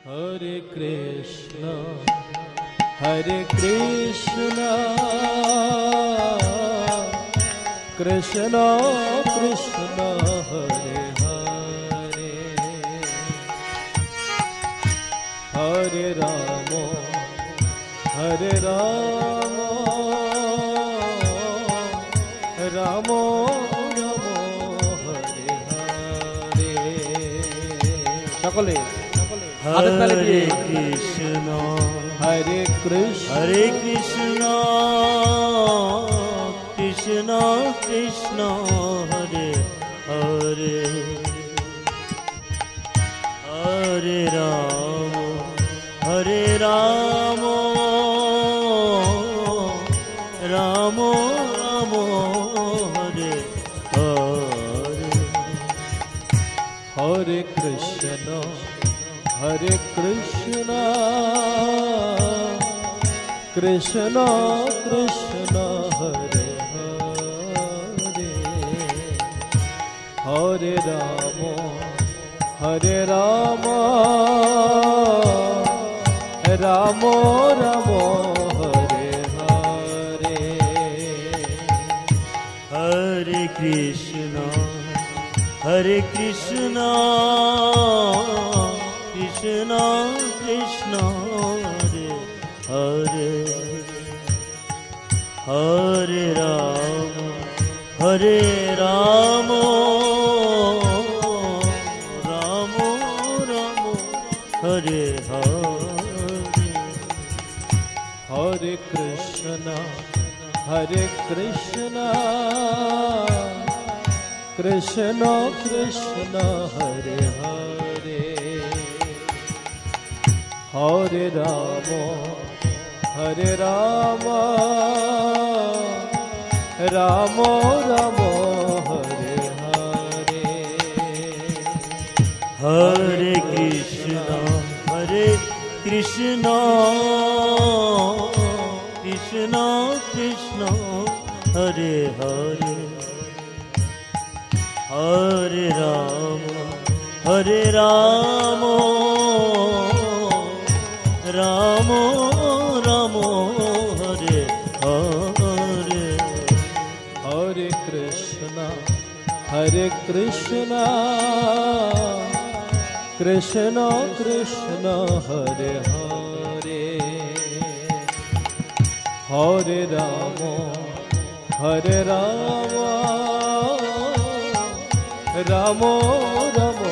Hare Krishna, Krishna Krishna, Hare Hare, Hare Rama, Hare Rama, Rama Rama, Hare Hare. সকলে Hare Krishna, Hare Krishna, Hare Krishna, Krishna Krishna, Hare Hare, Hare Rama, Hare Rama, Rama Rama, Hare Hare, Hare Krishna, Hare Krishna, Krishna Krishna, Hare Hare, Hare Rama, Hare Rama, Rama Rama, Hare Hare, Hare Krishna, Hare Krishna, Krishna Krishna, Hare Hare, Hare Rama, Hare Rama, Rama Rama, Hare Hare, Hare Krishna, Hare Krishna, Krishna Krishna, Hare Hare, Hare Rama, Hare Rama, Rama Rama, Hare Hare, Hare Krishna, Hare Krishna, Krishna Krishna, Hare Hare, Hare Rama, Hare Rama, Rama Rama, Hare Hare, Hare Krishna, Hare Krishna, Krishna Krishna, Hare Hare, Hare Rama, Hare Rama, Rama Rama,